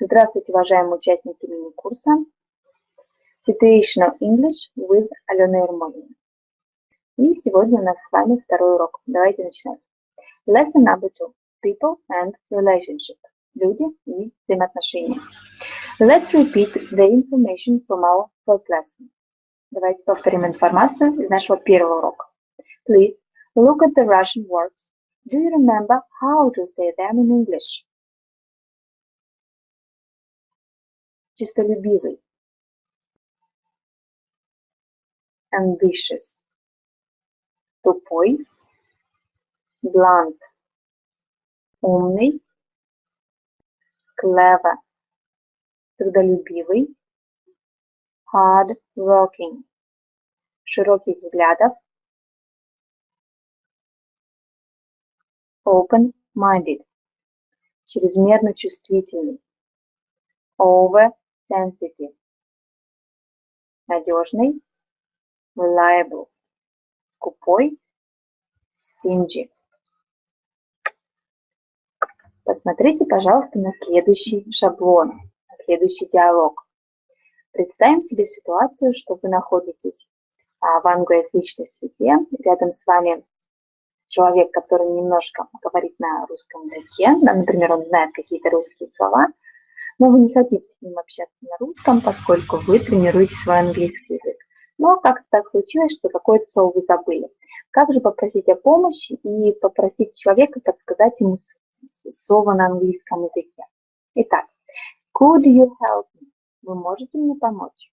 Здравствуйте, уважаемые участники мини-курса Situational English with Алена Ермолина. И сегодня у нас с вами второй урок. Давайте начинать. Lesson number 2. People and relationship. Люди и взаимоотношения. Let's repeat the information from our first lesson. Давайте повторим информацию из нашего первого урока. Please look at the Russian words. Do you remember how to say them in English? Честолюбивый. Ambitious. Тупой. Blunt. Умный. Clever. Трудолюбивый. Hard working. Широких взглядов. Open-minded. Чрезмерно чувствительный. Over-sensitive. Надежный. Reliable. Скупой. Stingy. Посмотрите, пожалуйста, на следующий шаблон, на следующий диалог. Представим себе ситуацию, что вы находитесь в англоязычной среде, рядом с вами человек, который немножко говорит на русском языке, например, он знает какие-то русские слова, но вы не хотите с ним общаться на русском, поскольку вы тренируете свой английский язык. Но как-то так случилось, что какое-то слово вы забыли. Как же попросить о помощи и попросить человека подсказать ему слово на английском языке? Итак, could you help me? Вы можете мне помочь?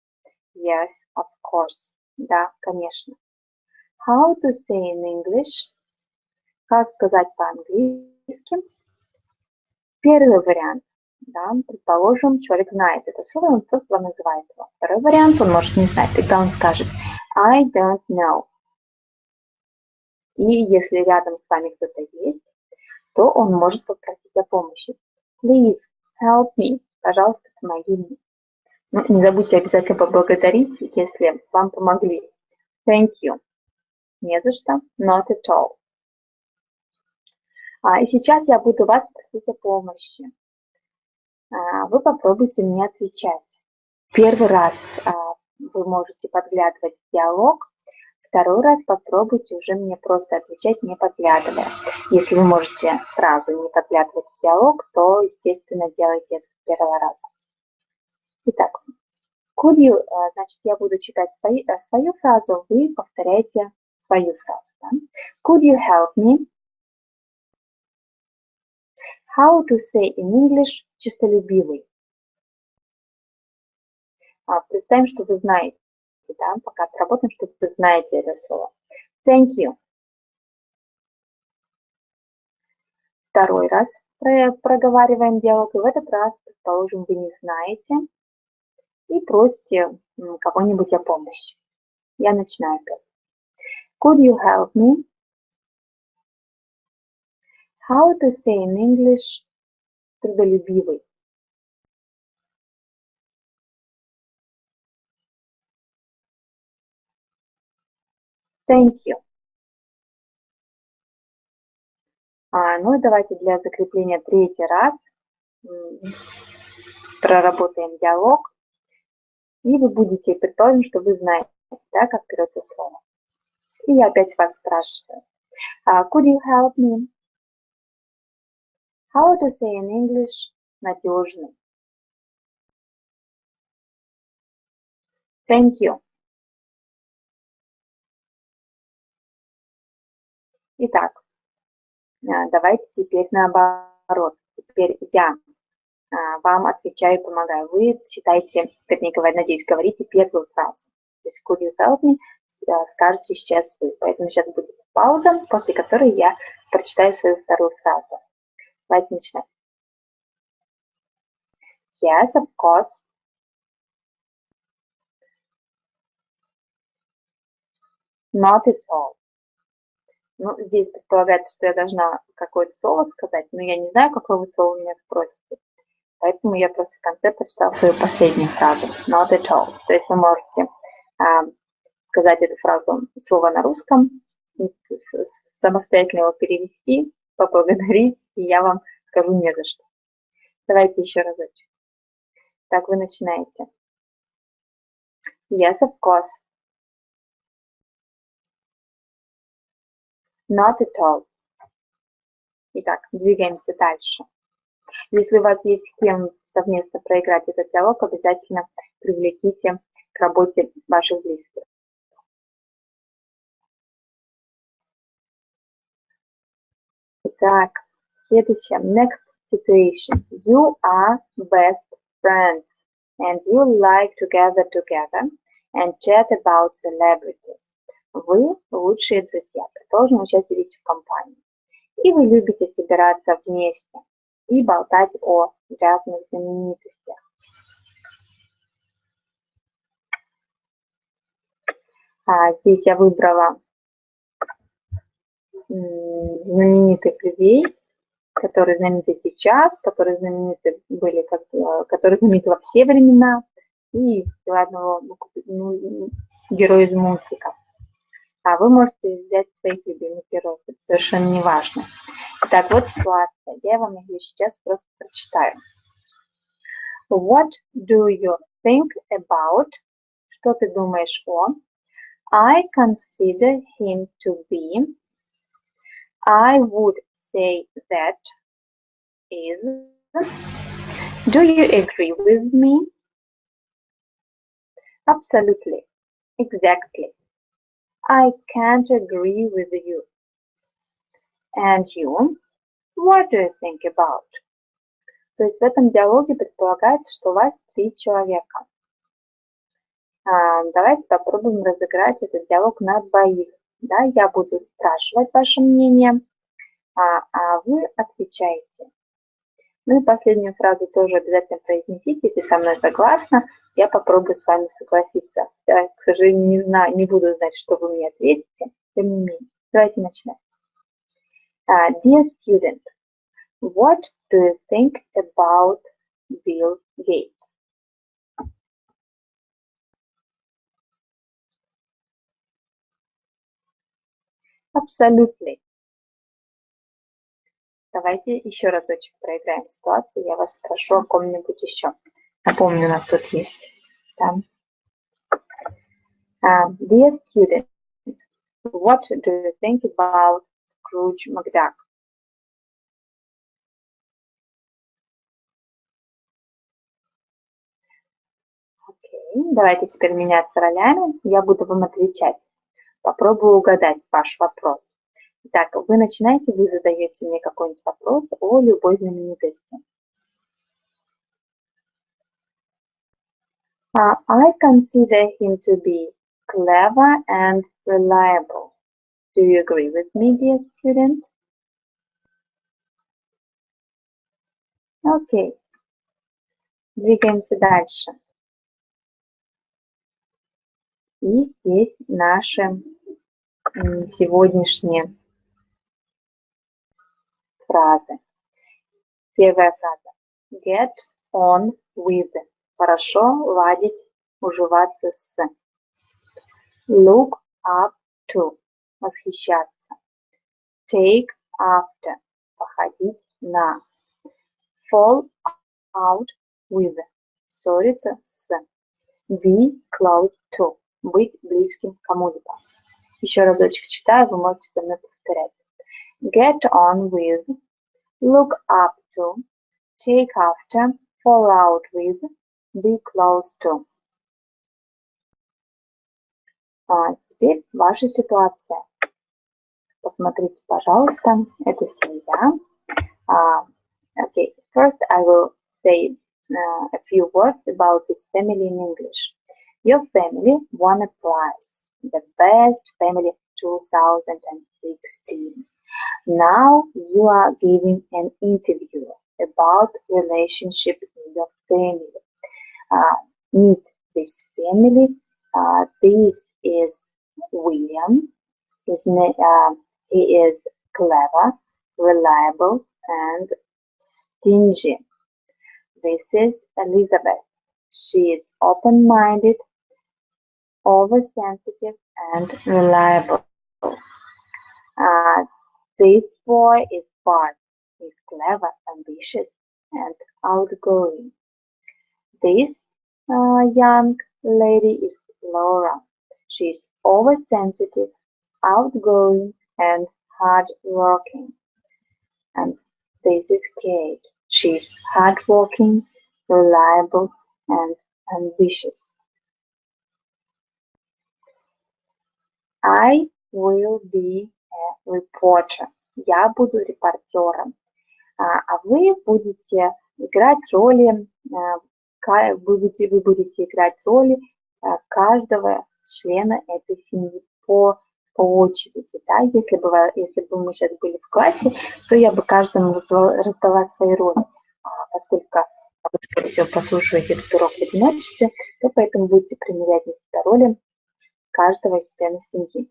Yes, of course. Да, конечно. How to say in English? Как сказать по-английски? Первый вариант. Да, предположим, человек знает это слово, он просто вам называет его. Второй вариант, он может не знать, тогда он скажет I don't know. И если рядом с вами кто-то есть, то он может попросить о помощи. Please help me. Пожалуйста, помоги мне. Ну, не забудьте обязательно поблагодарить, если вам помогли. Thank you. Не за что. Not at all. И сейчас я буду вас просить о помощи. Вы попробуйте мне отвечать. Первый раз вы можете подглядывать в диалог, второй раз попробуйте уже мне просто отвечать, не подглядывая. Если вы можете сразу не подглядывать в диалог, то, естественно, делайте это с первого раза. Итак, could you, значит, я буду читать свою фразу, вы повторяете свою фразу. Да? Could you help me? How to say in English честолюбивый. Представим, что вы знаете, да, пока отработаем, что вы знаете это слово. Thank you. Второй раз проговариваем диалог, и в этот раз, предположим, вы не знаете и просите кого-нибудь о помощи. Я начинаю опять. Could you help me? How to say in English трудолюбивый. Thank you. Ну и давайте для закрепления третий раз проработаем диалог. И вы будете, предположим, что вы знаете, да, как берется слово. И я опять вас спрашиваю. Could you help me? How to say in English надежный. Thank you. Итак, давайте теперь наоборот. Теперь я вам отвечаю и помогаю. Вы читайте, вернее, надеюсь, говорите первую фразу. То есть could you help me? Скажете сейчас вы. Поэтому сейчас будет пауза, после которой я прочитаю свою вторую фразу. Давайте начинать. Yes, of course. Not at all. Ну, здесь предполагается, что я должна какое-то слово сказать, но я не знаю, какое вы слово меня спросите. Поэтому я просто в конце прочитала свою последнюю фразу. Not at all. То есть вы можете сказать эту фразу, слово на русском, самостоятельно его перевести, поблагодарить, и я вам скажу не за что. Давайте еще разочек. Так, вы начинаете. Yes, of course. Not at all. Итак, двигаемся дальше. Если у вас есть с кем совместно проиграть этот диалог, обязательно привлеките к работе ваших близких. Итак, следующее. Next situation. You are best friends and you like to gather together and chat about celebrities. Вы лучшие друзья. Продолжим сейчас сидеть в компании. И вы любите собираться вместе и болтать о разных знаменитостях. Здесь я выбрала знаменитых людей, которые знамениты сейчас, которые знамениты были, которые знамениты во все времена, и одного героя из мультика. А вы можете взять своих любимых героев, это совершенно не важно. Так, вот ситуация. Я вам ее сейчас просто прочитаю. What do you think about? Что ты думаешь о? I consider him to be. I would say that is. Do you agree with me? Absolutely. Exactly. I can't agree with you. And you? What do you think about? То есть в этом диалоге предполагается, что у вас 3 человека. Давайте попробуем разыграть этот диалог на двоих. Да, я буду спрашивать ваше мнение, а вы отвечаете. Ну и последнюю фразу тоже обязательно произнесите, если со мной согласна. Я попробую с вами согласиться. Я, к сожалению, не буду знать, что вы мне ответите. Тем не менее, давайте начнем. Dear student, what do you think about Bill Gates? Absolutely. Давайте еще разочек проиграем ситуацию. Я вас спрошу о ком-нибудь еще. Напомню, у нас тут есть. Там. Dear student, what do you think about Scrooge McDuck? Окей, давайте теперь меняться ролями. Я буду вам отвечать. Попробую угадать ваш вопрос. Итак, вы начинаете, вы задаете мне какой-нибудь вопрос о любой знаменитости. I consider him to be clever and reliable. Do you agree with me, dear student? Окей. Двигаемся дальше. И здесь наши сегодняшние фразы. Первая фраза. Get on with. Хорошо ладить, уживаться с. Look up to. Восхищаться. Take after. Походить на. Fall out with. Ссориться с. Be close to. Быть близким к кому-либо. Еще разочек читаю, вы можете со мной повторять. Get on with, look up to, take after, fall out with, be close to. Теперь ваша ситуация. Посмотрите, пожалуйста, это семья. Okay, first I will say a few words about this family in English. Your family won a prize, the best family of 2016. Now you are giving an interview about relationship in your family. Meet this family. This is William. He is clever, reliable, and stingy. This is Elizabeth. She is open-minded, oversensitive, and reliable. This boy is Bart. He's clever, ambitious, and outgoing. This young lady is Laura. She's oversensitive, outgoing, and hardworking. And this is Kate. She's hardworking, reliable, and ambitious. I will be a reporter. Я буду репортером. А вы будете играть роли, вы будете играть роли каждого члена этой семьи по очереди. Да? Если бы мы сейчас были в классе, то я бы каждому раздала свои роли. Поскольку вы, скорее всего, послушаете этот урок в одиночестве, то поэтому будете примерять на себя роли каждого из членов семьи.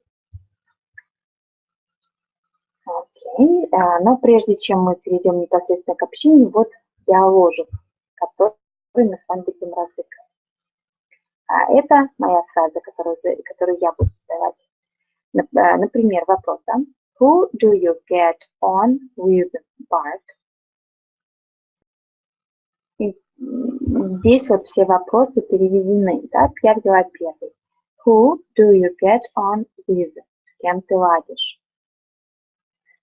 Окей. Но прежде чем мы перейдем непосредственно к общению, вот диаложик, который мы с вами будем разыгрывать. Это моя фраза, которую я буду задавать. Например, вопрос. Да? Who do you get on with, Bart? И здесь вот все вопросы переведены. Да? Я взяла первый. Who do you get on with? С кем ты ладишь?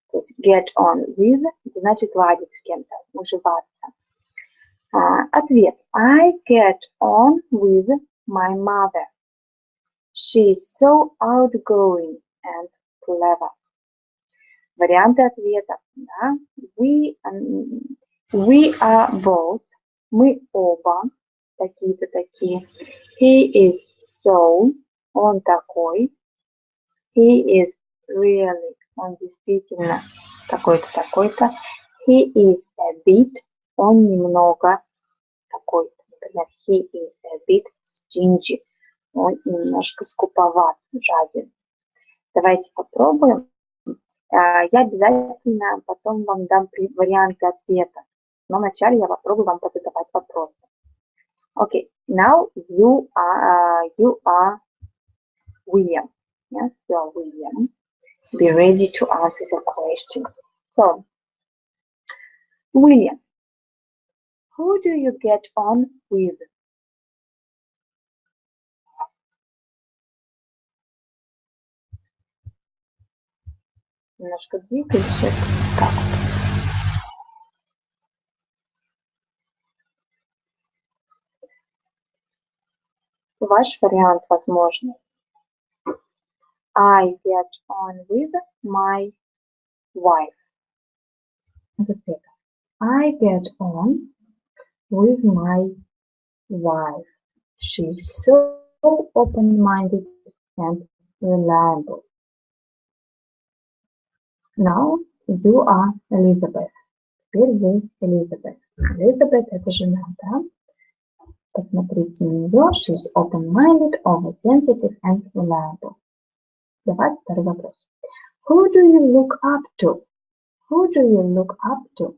То есть get on with значит ладить с кем-то, уживаться. Ответ. I get on with my mother. She's so outgoing and clever. Варианты ответа. Да? We are both. Мы оба такие-то такие. He is so. Он такой. He is really. Он действительно такой-то, такой-то. He is a bit. Он немного такой-то. Например, he is a bit stingy. Он немножко скуповат, жаден. Давайте попробуем. Я обязательно потом вам дам варианты ответа. Но вначале я попробую вам позадавать вопросы. Okay, now you are William. Yes, you are William. Be ready to answer the questions. So, William, who do you get on with? Немножко двигаюсь сейчас. Так вот. Ваш вариант возможный. I get on with my wife. I get on with my wife. She's so open-minded and reliable. Now you are Elizabeth. Теперь вы Elizabeth. Elizabeth – это жена, да? Посмотрите на нее. She's open-minded, oversensitive and reliable. Для вас второй вопрос. Who do you look up to? Who do you look up to?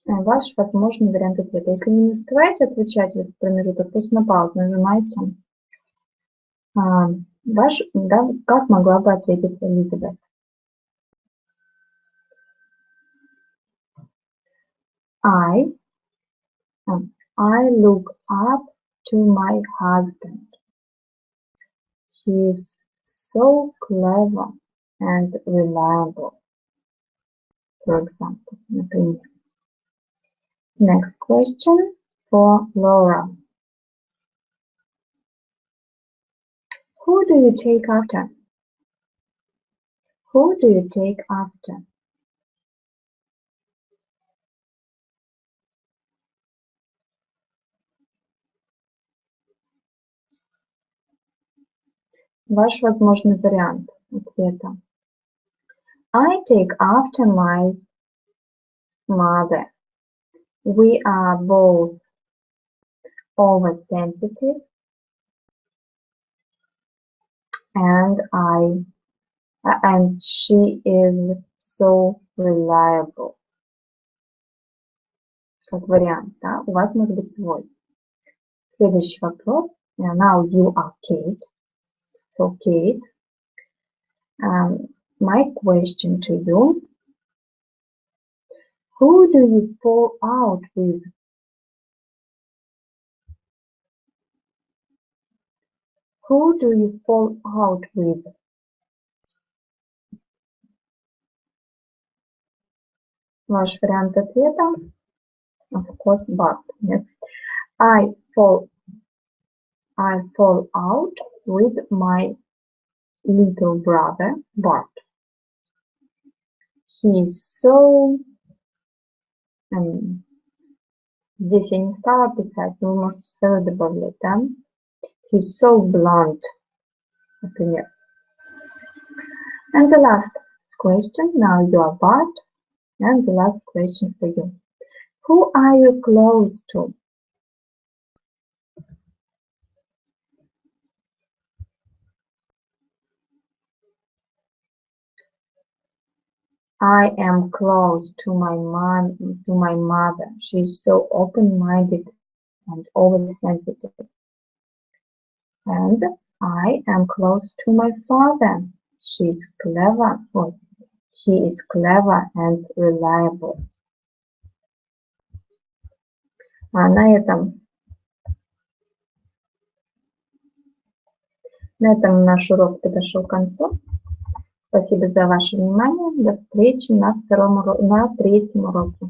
Ваш возможный вариант ответа. Если не успеваете отвечать в этот промежуток, пусть на паузу нажимайте. Как могла бы ответить Элизабет? I look up to my husband. He is so clever and reliable. For example, например. Next question for Laura. Who do you take after? Who do you take after? Ваш возможный вариант ответа. I take after my mother. We are both oversensitive and she is so reliable. Как вариант, да? У вас может быть свой. Следующий вопрос. Now you are Kate. So Kate, My question to you. Who do you fall out with? Who do you fall out with? Ваш вариант ответа, of course, but. Yes. I fall out with my little brother, Bart. He is so... Здесь я не стала писать, но вы можете свое добавлять, да? He's so blunt, например. And the last question, now you are Bart, and the last question for you. Who are you close to? I am close to my mother. She is so open-minded and always sensitive. And I am close to my father. She is clever. Oh, he is clever and reliable. На этом наш урок подошел к концу. Спасибо за ваше внимание. До встречи на третьем уроке.